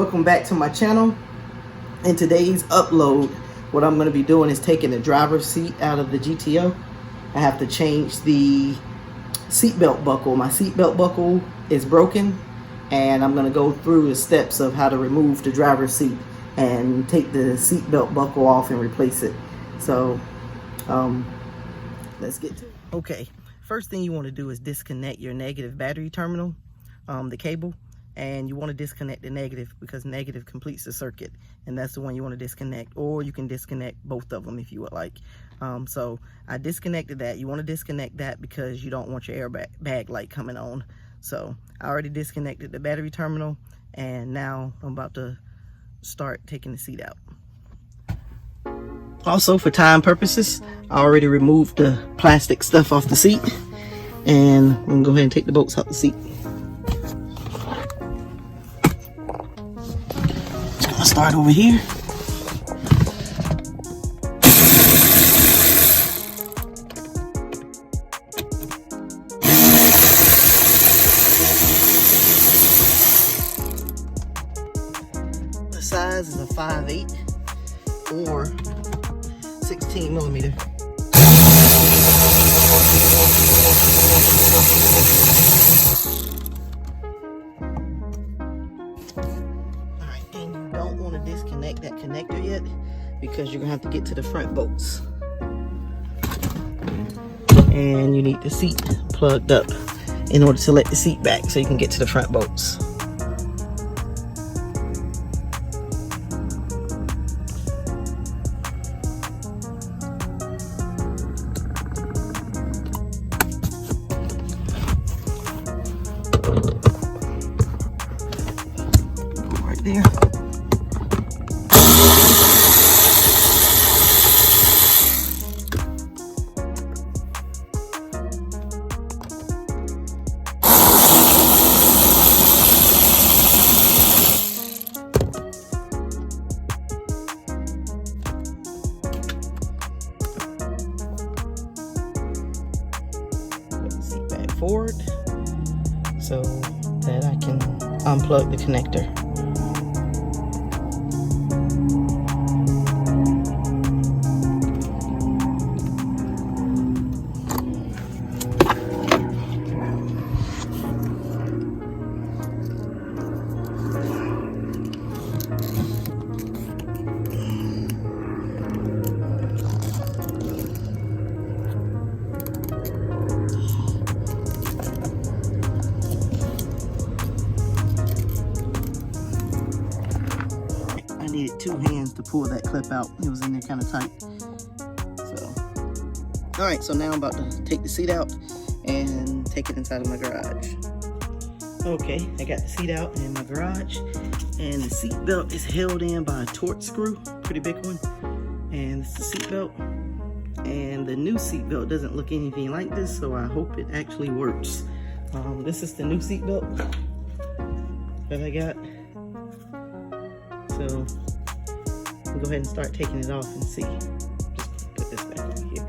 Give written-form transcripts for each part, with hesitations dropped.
welcome back to my channel. In today's upload, what I'm going to be doing is taking the driver's seat out of the GTO. I have to change the seatbelt buckle. My seatbelt buckle is broken, and I'm going to go through the steps of how to remove the driver's seat and take the seatbelt buckle off and replace it. So let's get to it. Okay, first thing you want to do is disconnect your negative battery terminal, the cable, and you want to disconnect the negative because negative completes the circuit, and that's the one you want to disconnect, or you can disconnect both of them if you would like. So I disconnected that. You want to disconnect that because you don't want your airbag light coming on. So I already disconnected the battery terminal, and now I'm about to start taking the seat out. Also, for time purposes, I already removed the plastic stuff off the seat, and I'm gonna go ahead and take the bolts out the seat. Just gonna start over here. The size is a 5/8 or 16 millimeter. Alright, and you don't want to disconnect that connector yet because you're gonna have to get to the front bolts. And you need the seat plugged up in order to let the seat back so you can get to the front bolts. There. Put the seat back forward so that I can unplug the connector. I needed 2 hands to pull that clip out. It was in there kind of tight. So, all right, so now I'm about to take the seat out and take it inside of my garage. Okay, I got the seat out in my garage, and the seat belt is held in by a torque screw, pretty big one. And it's the seat belt, and the new seat belt doesn't look anything like this, so I hope it actually works. This is the new seat belt that I got. So we'll go ahead and start taking it off and see. Just put this back over here.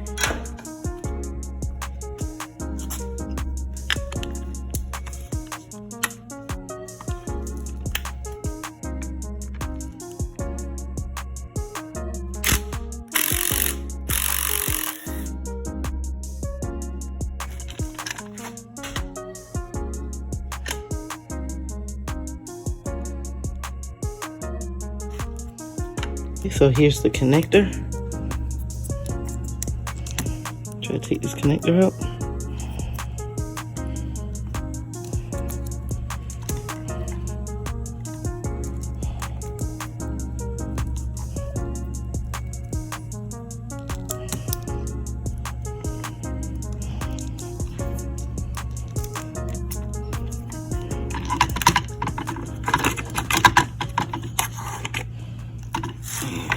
So here's the connector. Try to take this connector out.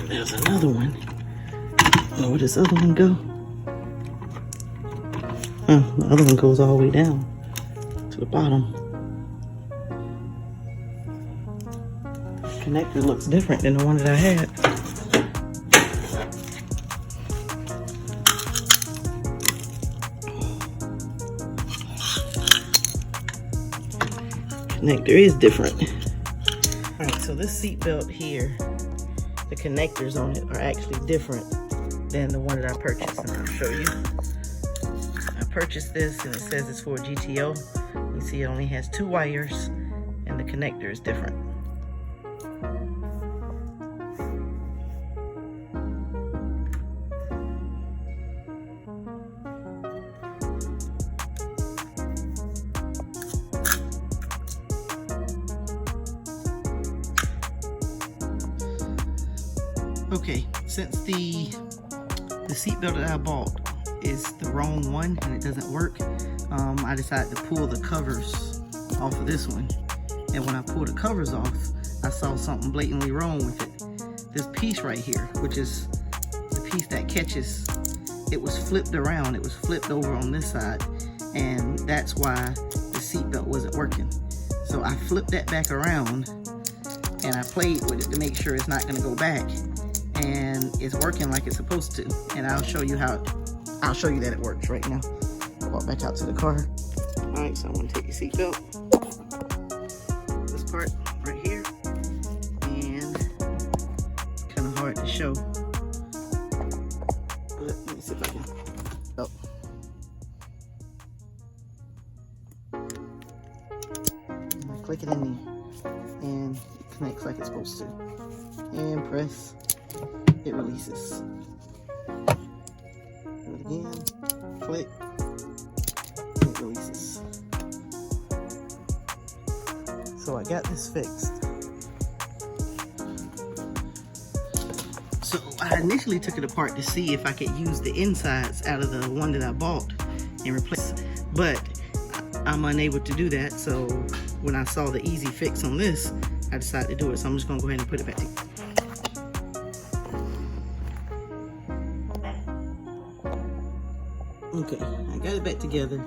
There's another one. Oh, where does the other one go? Oh, the other one goes all the way down to the bottom. Connector looks different than the one that I had. Connector is different. All Alright, so this seat belt here, the connectors on it are actually different than the one that I purchased, and I'll show you. I purchased this and it says it's for GTO. You see it only has 2 wires and the connector is different. Okay, since the seatbelt that I bought is the wrong one and it doesn't work, I decided to pull the covers off of this one. And when I pulled the covers off, I saw something blatantly wrong with it. This piece right here, which is the piece that catches, it was flipped around. It was flipped over on this side, and that's why the seatbelt wasn't working. So I flipped that back around and I played with it to make sure it's not going to go back. And it's working like it's supposed to, and I'll show you that it works right now. I'll walk back out to the car. All right, so I'm going to take the seatbelt, this part right here, and kind of hard to show, but let me see if I can. Oh. I click it in there and it connects like it's supposed to, and press. It releases. Do it again. Click. And it releases. So I got this fixed. So I initially took it apart to see if I could use the insides out of the one that I bought and replace, but I'm unable to do that. So when I saw the easy fix on this, I decided to do it. So I'm just gonna go ahead and put it back together. Okay, I got it back together.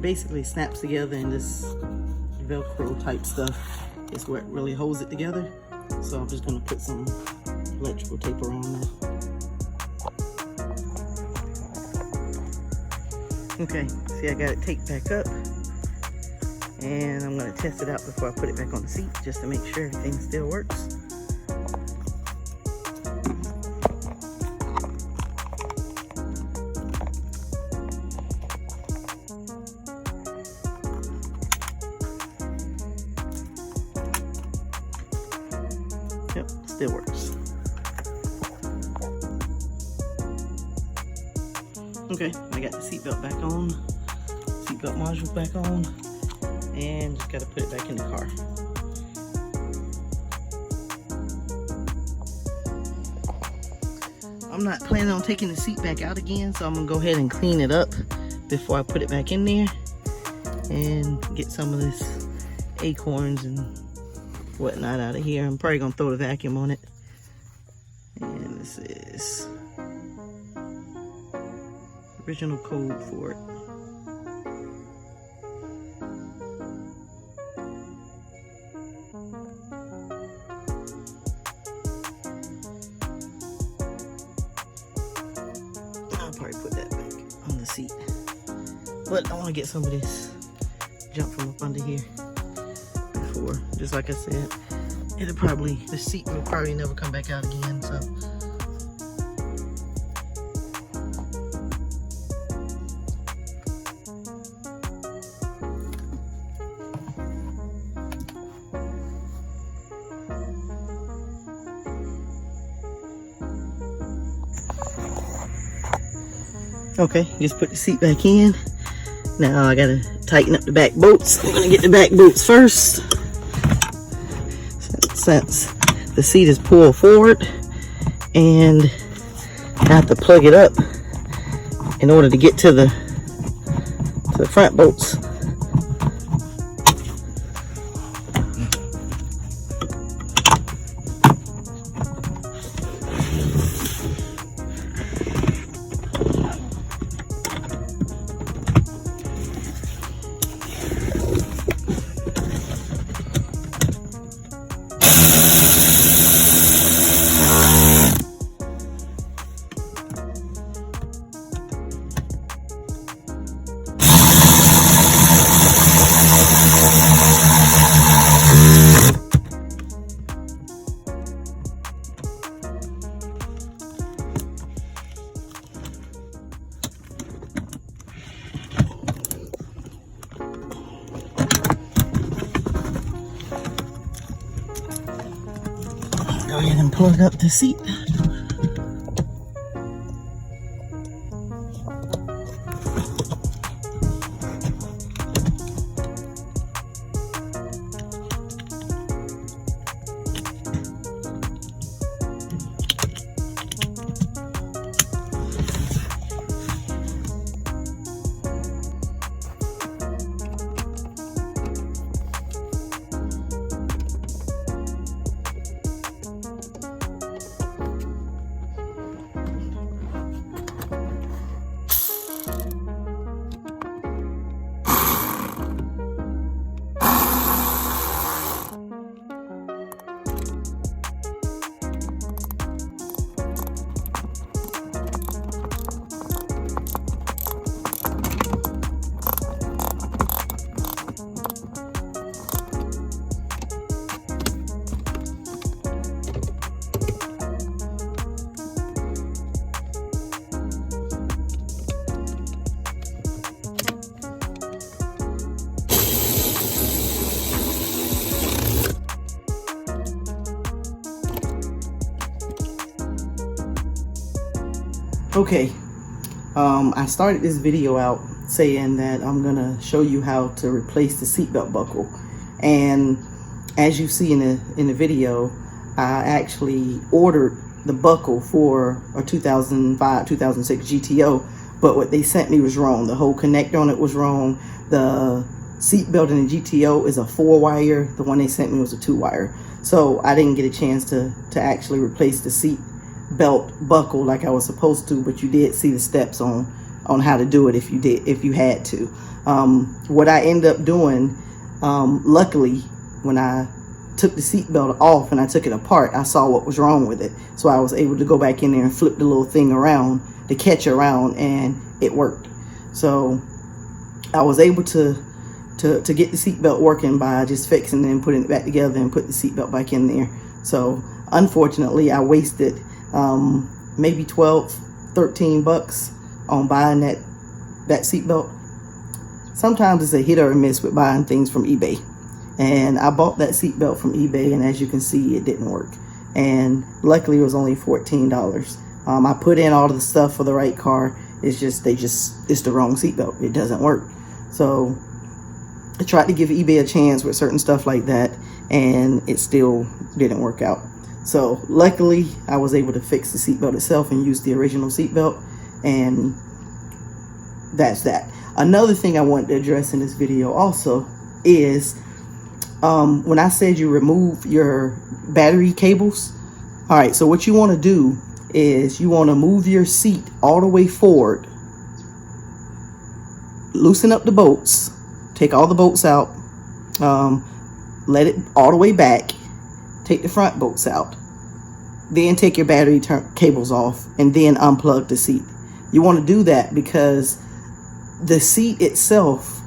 Basically snaps together, and this Velcro type stuff is what really holds it together. So I'm just gonna put some electrical tape around that. Okay, see, I got it taped back up, and I'm gonna test it out before I put it back on the seat just to make sure everything still works. Yep, still works. Okay, I got the seatbelt back on, seatbelt module back on, and just gotta put it back in the car. I'm not planning on taking the seat back out again, so I'm gonna go ahead and clean it up before I put it back in there and get some of this acorns and whatnot out of here. I'm probably gonna throw the vacuum on it. And this is original code for it. I'll probably put that back on the seat, but I want to get some of this junk from up under here before, just like I said, the seat will probably never come back out again, so. Okay, just put the seat back in. Now I gotta tighten up the back bolts. I'm gonna get the back bolts first, since the seat is pulled forward, and I have to plug it up in order to get to the front bolts. Go ahead and plug up the seat. Okay, I started this video out saying that I'm gonna show you how to replace the seatbelt buckle, and as you see in the video, I actually ordered the buckle for a 2005-2006 GTO, but what they sent me was wrong. The whole connector on it was wrong. The seatbelt in the GTO is a 4-wire. The one they sent me was a 2-wire. So I didn't get a chance to actually replace the seat belt buckle like I was supposed to, but you did see the steps on how to do it if you had to. What I ended up doing, luckily, when I took the seat belt off and I took it apart, I saw what was wrong with it, so I was able to go back in there and flip the little thing around, the catch around, and it worked. So I was able to get the seat belt working by just fixing it and putting it back together and put the seat belt back in there. So unfortunately, I wasted maybe 12-13 bucks on buying that seatbelt. Sometimes it's a hit or a miss with buying things from eBay, and I bought that seatbelt from eBay, and as you can see, it didn't work, and luckily it was only $14. I put in all of the stuff for the right car. It's just it's the wrong seatbelt. It doesn't work. So I tried to give eBay a chance with certain stuff like that, and it still didn't work out. So luckily, I was able to fix the seatbelt itself and use the original seatbelt, and that's that. Another thing I wanted to address in this video also is when I said you remove your battery cables. All right, so what you want to do is you want to move your seat all the way forward, loosen up the bolts, take all the bolts out, let it all the way back, take the front bolts out, then take your battery cables off, and then unplug the seat. You want to do that because the seat itself,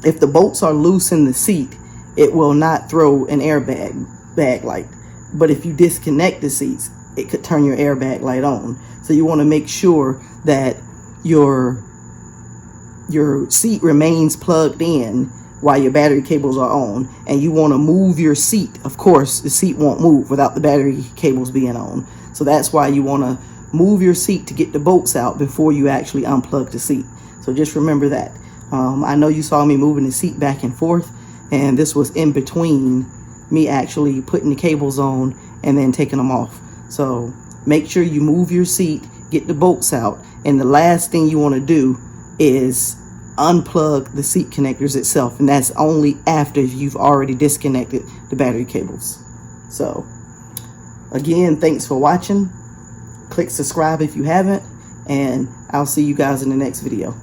if the bolts are loose in the seat, it will not throw an airbag light. But if you disconnect the seats, it could turn your airbag light on. So you want to make sure that your seat remains plugged in while your battery cables are on, and you want to move your seat. Of course, the seat won't move without the battery cables being on. So that's why you want to move your seat to get the bolts out before you actually unplug the seat. So just remember that. I know you saw me moving the seat back and forth, and this was in between me actually putting the cables on and then taking them off. So make sure you move your seat, get the bolts out, and the last thing you want to do is unplug the seat connectors itself, and that's only after you've already disconnected the battery cables. So again, thanks for watching. Click subscribe if you haven't, and I'll see you guys in the next video.